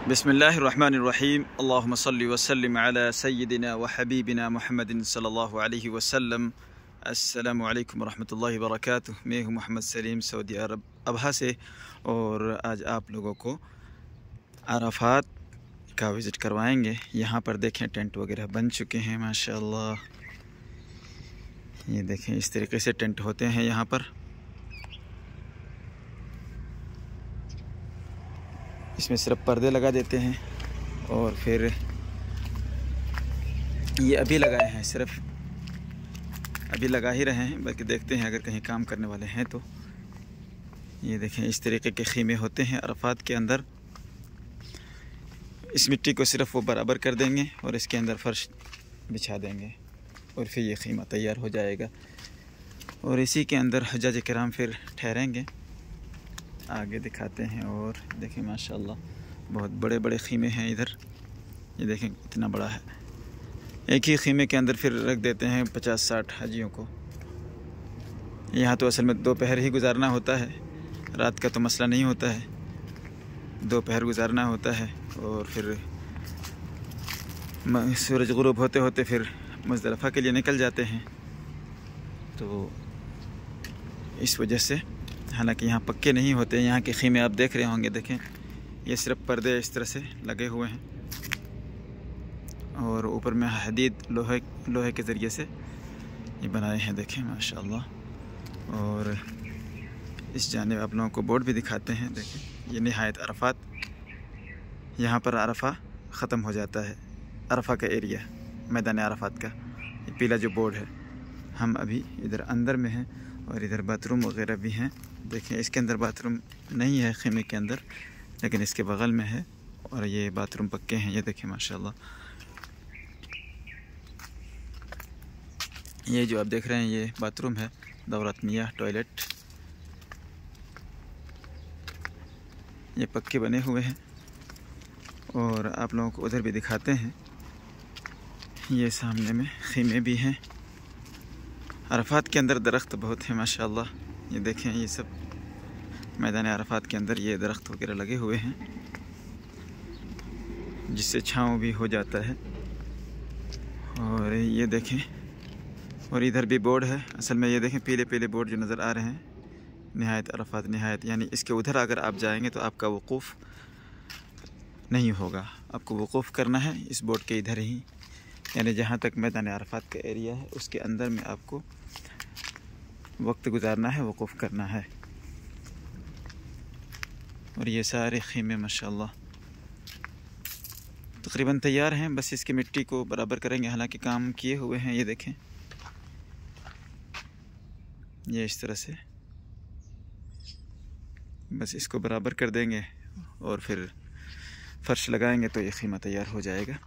बिस्मिल्लाहिर्रहमानिर्रहीम अल्लाहुम्मा सल्लि व सल्लिम अला सय्यिदिना व हबीबिना मुहम्मदिन सल्लल्लाहु अलैहि वसल्लम। अस्सलामु अलैकुम व रहमतुल्लाहि व बरकातुहू। मैं हूँ मोहम्मद सलीम सऊदी अरब अबहा से, और आज आप लोगों को अराफात का विज़िट करवाएंगे। यहाँ पर देखें टेंट वगैरह बन चुके हैं माशाअल्लाह। ये देखें इस तरीके से टेंट होते हैं यहाँ पर। इसमें सिर्फ पर्दे लगा देते हैं और फिर ये अभी लगाए हैं, सिर्फ अभी लगा ही रहे हैं, बल्कि देखते हैं अगर कहीं काम करने वाले हैं तो। ये देखें इस तरीके के खीमे होते हैं अराफात के अंदर। इस मिट्टी को सिर्फ वो बराबर कर देंगे और इसके अंदर फर्श बिछा देंगे और फिर ये खीमा तैयार हो जाएगा और इसी के अंदर हज्जाज किराम फिर ठहरेंगे। आगे दिखाते हैं और देखें माशाल्लाह बहुत बड़े बड़े खीमे हैं इधर। ये देखें इतना बड़ा है। एक ही खीमे के अंदर फिर रख देते हैं 50-60 हाजियों को। यहाँ तो असल में दोपहर ही गुजारना होता है, रात का तो मसला नहीं होता है। दोपहर गुजारना होता है और फिर सूरज गुरूब होते होते फिर मुज़दलिफ़ा के लिए निकल जाते हैं। तो इस वजह से, हालांकि यहाँ पक्के नहीं होते। यहाँ के खीमे आप देख रहे होंगे, देखें ये सिर्फ पर्दे इस तरह से लगे हुए हैं और ऊपर में हदीद लोहे के ज़रिए से ये बनाए हैं, देखें माशाअल्लाह। और इस जानिब आप लोगों को बोर्ड भी दिखाते हैं। देखें ये निहायत अराफात, यहाँ पर अरफा ख़त्म हो जाता है। अरफा का एरिया, मैदान अराफात का ये पीला जो बोर्ड है। हम अभी इधर अंदर में हैं और इधर बाथरूम वगैरह भी हैं। देखें इसके अंदर बाथरूम नहीं है खीमे के अंदर, लेकिन इसके बगल में है और ये बाथरूम पक्के हैं। ये देखें माशाल्लाह। ये जो आप देख रहे हैं ये बाथरूम है, दौरत मियाँ टॉयलेट। ये पक्के बने हुए हैं और आप लोगों को उधर भी दिखाते हैं। ये सामने में खीमे भी हैं। अराफात के अंदर दरख्त बहुत है माशाल्लाह। ये देखें ये सब मैदान अराफात के अंदर ये दरख्त वगैरह लगे हुए हैं, जिससे छाँव भी हो जाता है। और ये देखें, और इधर भी बोर्ड है। असल में ये देखें पीले पीले बोर्ड जो नज़र आ रहे हैं, निहायत अराफात निहायत, यानी इसके उधर अगर आप जाएंगे तो आपका वक़ूफ़ नहीं होगा। आपको वक़ूफ़ करना है इस बोर्ड के इधर ही, यानी जहाँ तक मैदान अराफात का एरिया है उसके अंदर में आपको वक्त गुजारना है, वक़ूफ़ करना है। और ये सारे खीमे माशाल्लाह तकरीबन तैयार हैं, बस इसकी मिट्टी को बराबर करेंगे। हालांकि काम किए हुए हैं। ये देखें ये इस तरह से बस इसको बराबर कर देंगे और फिर फर्श लगाएंगे तो ये खीमा तैयार हो जाएगा।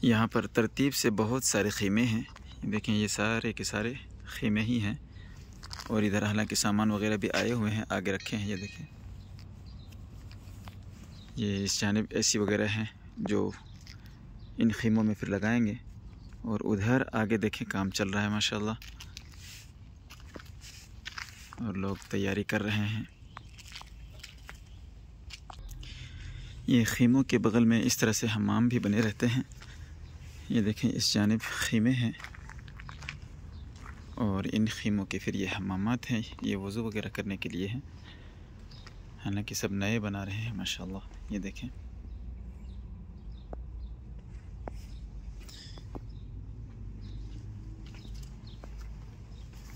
यहाँ पर तरतीब से बहुत सारे खीमे हैं। देखें ये सारे के सारे खीमे ही हैं और इधर हालांकि सामान वगैरह भी आए हुए हैं, आगे रखे हैं। ये देखें ये इस जानिब एसी वगैरह हैं जो इन खीमों में फिर लगाएंगे। और उधर आगे देखें काम चल रहा है माशाल्लाह और लोग तैयारी कर रहे हैं। ये खीमों के बगल में इस तरह से हमाम भी बने रहते हैं। ये देखें इस जानिब खीमे हैं और इन खीमों के फिर ये हमामात हैं। ये वज़ू वगैरह करने के लिए हैं, हालांकि सब नए बना रहे हैं माशाल्लाह। ये देखें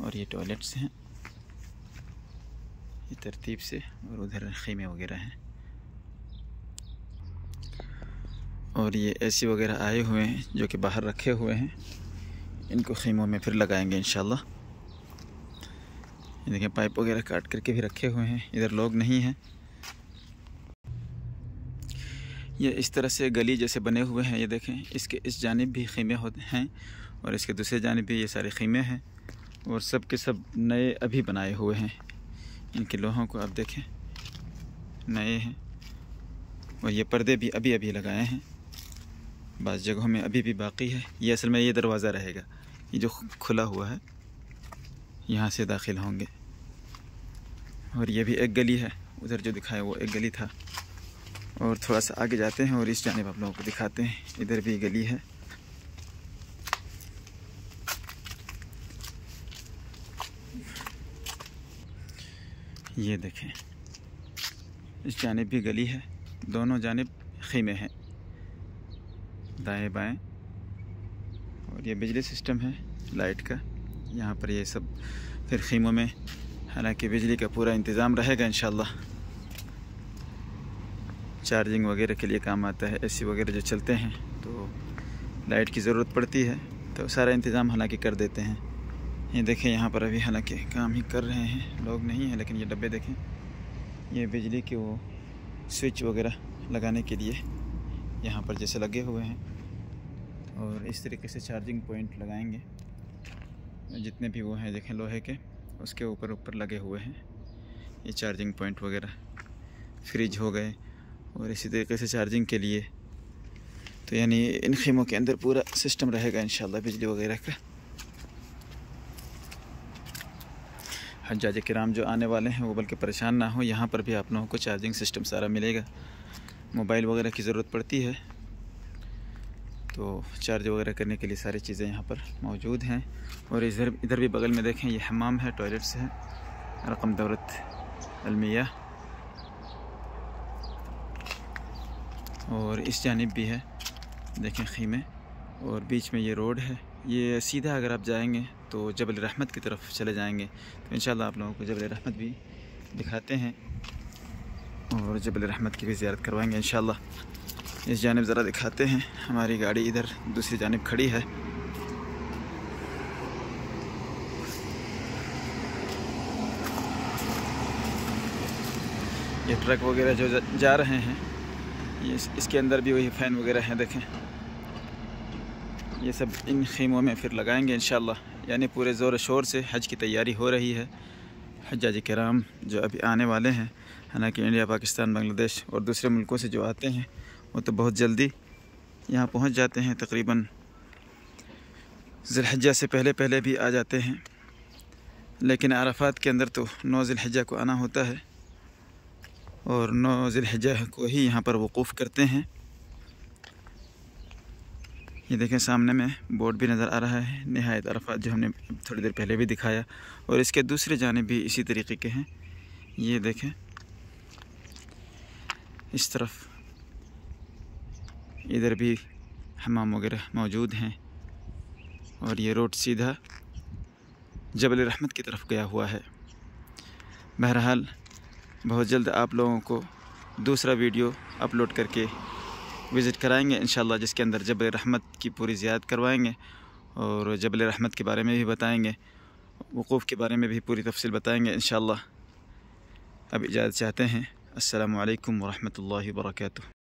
और ये टॉयलेट्स हैं ये तरतीब से, और उधर खीमे वगैरह हैं। और ये एसी वगैरह आए हुए हैं जो कि बाहर रखे हुए हैं, इनको खीमों में फिर लगाएंगे इंशाल्लाह। ये देखें पाइप वगैरह काट करके भी रखे हुए हैं। इधर लोग नहीं हैं। ये इस तरह से गली जैसे बने हुए हैं। ये देखें इसके इस जानिब भी खीमे होते हैं और इसके दूसरे जानिब भी ये सारे खीमे हैं और सब के सब नए अभी बनाए हुए हैं। इनके लोहों को आप देखें नए हैं और ये पर्दे भी अभी अभी लगाए हैं। बाज़ जगहों में अभी भी बाकी है। ये असल में ये दरवाज़ा रहेगा, ये जो खुला हुआ है यहाँ से दाखिल होंगे। और ये भी एक गली है उधर जो दिखाया वो एक गली था। और थोड़ा सा आगे जाते हैं और इस जानिब आप लोगों को दिखाते हैं, इधर भी गली है। ये देखें, इस जानिब भी गली है, दोनों जानिब खीमे हैं दाएं बाएं। और ये बिजली सिस्टम है लाइट का यहाँ पर। ये सब फिर खीमों में हालांकि बिजली का पूरा इंतज़ाम रहेगा इंशाल्लाह। चार्जिंग वगैरह के लिए काम आता है, एसी वगैरह जो चलते हैं तो लाइट की ज़रूरत पड़ती है, तो सारा इंतज़ाम हालांकि कर देते हैं। ये देखें यहाँ पर अभी हालांकि काम ही कर रहे हैं, लोग नहीं हैं, लेकिन ये डब्बे देखें, ये बिजली के वो स्विच वगैरह लगाने के लिए यहाँ पर जैसे लगे हुए हैं। और इस तरीके से चार्जिंग पॉइंट लगाएंगे, जितने भी वो हैं देखें लोहे के, उसके ऊपर लगे हुए हैं ये चार्जिंग पॉइंट वगैरह। फ्रिज हो गए और इसी तरीके से चार्जिंग के लिए, तो यानी इन खीमों के अंदर पूरा सिस्टम रहेगा इंशाल्लाह बिजली वगैरह का। हज्जाज किराम जो आने वाले हैं वो बल्कि परेशान ना हो, यहाँ पर भी आप लोगों को चार्जिंग सिस्टम सारा मिलेगा। मोबाइल वगैरह की ज़रूरत पड़ती है तो चार्ज वगैरह करने के लिए सारी चीज़ें यहाँ पर मौजूद हैं। और इधर भी बगल में देखें, ये हमाम है, टॉयलेट्स है, रकम दौलत अलमिया। और इस जानिब भी है देखें खीमे, और बीच में ये रोड है। ये सीधा अगर आप जाएंगे तो जबल रहमत की तरफ चले जाएंगे, तो इंशाल्लाह आप लोगों को जबल रहमत भी दिखाते हैं और जबल रहमत की भी ज़ियारत करवाएंगे इंशाल्लाह। इस जानिब ज़रा दिखाते हैं, हमारी गाड़ी इधर दूसरी जानिब खड़ी है। ये ट्रक वगैरह जो जा रहे हैं, ये इसके अंदर भी वही फ़ैन वगैरह हैं देखें। ये सब इन खीमों में फिर लगाएंगे इंशाल्लाह। यानी पूरे ज़ोर शोर से हज की तैयारी हो रही है। हज्जाज किराम जो अभी आने वाले हैं, हालांकि इंडिया, पाकिस्तान, बांग्लादेश और दूसरे मुल्कों से जो आते हैं वो तो बहुत जल्दी यहाँ पहुँच जाते हैं, तकरीबन ज़िलहज्जा से पहले भी आ जाते हैं। लेकिन अराफात के अंदर तो 9 ज़िलहज्जा को आना होता है और 9 ज़िलहज्जा को ही यहाँ पर वक़ूफ़ करते हैं। ये देखें सामने में बोर्ड भी नज़र आ रहा है, निहायत अराफात, जो हमने थोड़ी देर पहले भी दिखाया। और इसके दूसरे जानिब भी इसी तरीके के हैं। ये देखें इस तरफ, इधर भी हमाम वगैरह मौजूद हैं। और ये रोड सीधा जबल रहमत की तरफ गया हुआ है। बहरहाल बहुत जल्द आप लोगों को दूसरा वीडियो अपलोड करके विज़िट कराएंगे इंशाल्लाह, जिसके अंदर जबल रहमत की पूरी ज़ियारत करवाएंगे और जबल रहमत के बारे में भी बताएंगे, वक़ूफ़ के बारे में भी पूरी तफसील बताएंगे इंशाल्लाह। अब इजाज़त चाहते हैं। अस्सलामु अलैकुम व रहमतुल्लाहि व बरकातुहू।